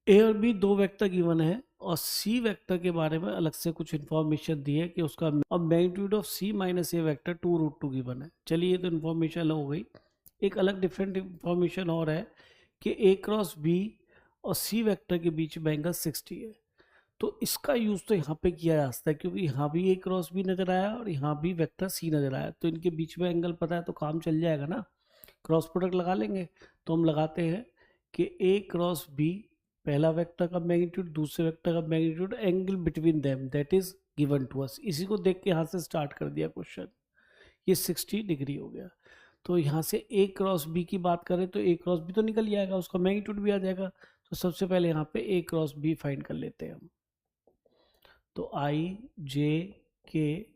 ए और बी दो vector given है और सी वेक्टर के बारे में अलग से कुछ इन्फॉर्मेशन दी है कि उसका अब magnitude of C minus A vector 2√2 given है। चलिए ये तो इन्फॉर्मेशन हो गई। एक अलग डिफरेंट इन्फॉर्मेशन और है कि ए क्रॉस बी और सी वेक्टर के बीच में एंगल 60 है। तो इसका यूज़ तो यहाँ पे किया जा सकता है क्योंकि यहाँ भी ए क्रॉस बी नज़र आया और यहाँ भी वेक्टर सी नज़र आया, तो इनके बीच में एंगल पता है तो काम चल जाएगा ना, क्रॉस प्रोडक्ट लगा लेंगे। तो हम लगाते हैं कि ए क्रॉस बी पहला वेक्टर का मैग्नीट्यूड, दूसरे वेक्टर का magnitude, angle between them that is given to us. इसी को देख के यहाँ से स्टार्ट कर दिया क्वेश्चन। ये 60 डिग्री हो गया। तो यहाँ से ए क्रॉस बी की बात करें तो ए क्रॉस बी तो निकल जाएगा, उसका मैग्नीट्यूड भी आ जाएगा। तो सबसे पहले यहाँ पे ए क्रॉस बी फाइंड कर लेते हैं हम। तो आई जे के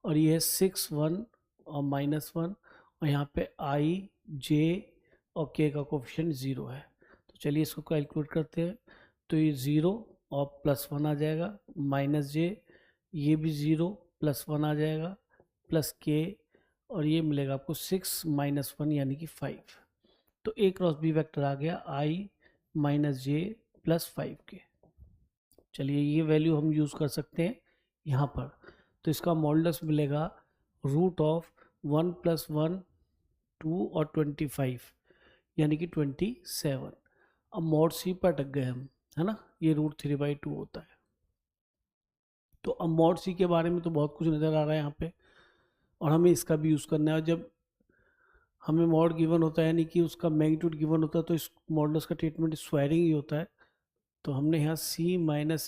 और ये 6 1 और -1 और यहाँ पे आई जे और के का कोफिशिएंट 0 है। तो चलिए इसको कैलकुलेट करते हैं। तो ये 0 और +1 आ जाएगा, माइनस जे, ये भी 0 +1 आ जाएगा, प्लस के और ये मिलेगा आपको 6 -1 यानी कि 5। तो ए क्रॉस बी वेक्टर आ गया आई माइनस जे प्लस 5 के। चलिए ये वैल्यू हम यूज़ कर सकते हैं यहाँ पर। तो इसका मॉडुलस मिलेगा √1 + 1 2 और 25 यानी कि 27। अब मॉड सी पर अटक गए हम, है ना, ये √3/2 होता है। तो अब मॉड सी के बारे में तो बहुत कुछ नज़र आ रहा है यहाँ पे और हमें इसका भी यूज़ करना है। और जब हमें मॉड गिवन होता है यानी कि उसका मैग्नीट्यूड गिवन होता है तो इस मॉडुलस का ट्रीटमेंट स्क्वायरिंग ही होता है। तो हमने यहाँ c -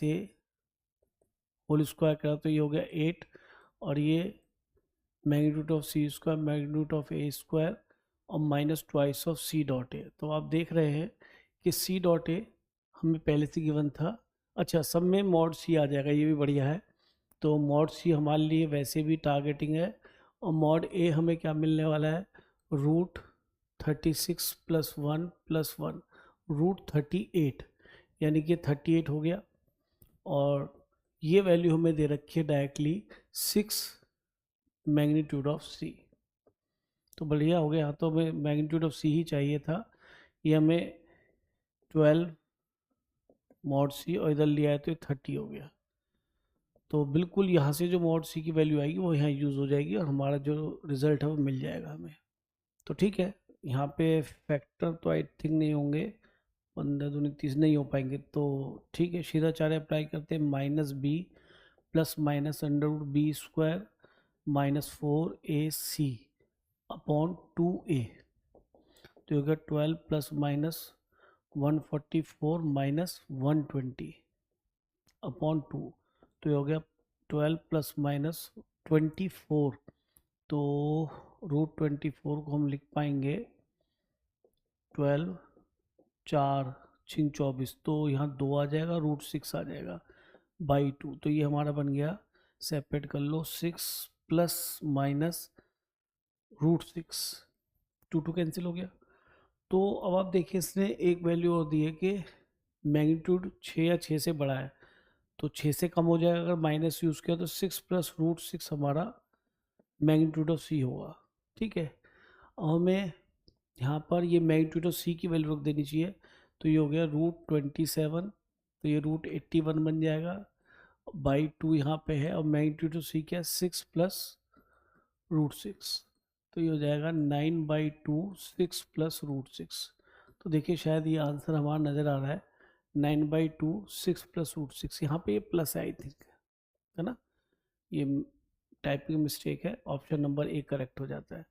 a होल स्क्वायर करा तो ये हो गया 8 और ये magnitude of C square magnitude of A square और -2 ऑफ सी डॉट ए। तो आप देख रहे हैं कि सी डॉट ए हमें पहले से गिवन था। अच्छा, सब में मॉड सी आ जाएगा, ये भी बढ़िया है। तो मॉड सी हमारे लिए वैसे भी टारगेटिंग है और मॉड ए हमें क्या मिलने वाला है, √36 + 1 + 1 √38 यानी कि 38 हो गया। और ये वैल्यू हमें दे रखी है डायरेक्टली 6 मैग्नीट्यूड ऑफ सी। तो बढ़िया हो गया। तो हमें मैग्नीट्यूड ऑफ सी ही चाहिए था। ये हमें 12 मॉड सी और इधर लिया है तो 30 हो गया। तो बिल्कुल यहाँ से जो मॉड सी की वैल्यू आएगी वो यहाँ यूज़ हो जाएगी और हमारा जो रिज़ल्ट है वो मिल जाएगा हमें। तो ठीक है, यहाँ पे फैक्टर तो आई थिंक नहीं होंगे, 15 दूनी 30 नहीं हो पाएंगे। तो ठीक है, सीधाचार्य अप्लाई करते हैं। -b + -√b² -4ac upon 2a। तो होगा 12 + -144 -120 अपॉन 2। तो ये हो गया 12 + -24। तो √24 को हम लिख पाएंगे 12 4 6 24। तो यहाँ 2 आ जाएगा, √6 आ जाएगा /2। तो ये हमारा बन गया, सेपरेट कर लो, 6 ± √6, 2 2 कैंसिल हो गया। तो अब आप देखिए इसने एक वैल्यू और दी है कि मैग्नीट्यूड 6 या 6 से बड़ा है। तो 6 से कम हो जाएगा, अगर माइनस यूज़ किया तो 6 + √6 हमारा मैग्नीट्यूड ऑफ सी होगा। ठीक है, और हमें यहाँ पर ये मैग्नीट्यूड ऑफ सी की वैल्यू रख देनी चाहिए। तो ये हो गया √27। तो ये √81 बन जाएगा /2 यहाँ पे है और मैग्नीट्यूड ऑफ सी क्या है, 6 + √6। तो ये हो जाएगा 9/2 6 + √6। तो देखिए शायद ये आंसर हमारा नज़र आ रहा है 9/2 6 + √6। यहाँ पे ये प्लस है आई थिंक, है ना, ये टाइपिंग मिस्टेक है, ऑप्शन नंबर ए करेक्ट हो जाता है।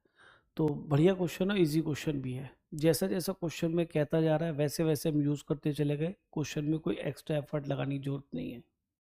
तो बढ़िया क्वेश्चन है, इजी क्वेश्चन भी है। जैसा जैसा क्वेश्चन में कहता जा रहा है वैसे वैसे हम यूज़ करते चले गए। क्वेश्चन में कोई एक्स्ट्रा एफर्ट लगाने की जरूरत नहीं है।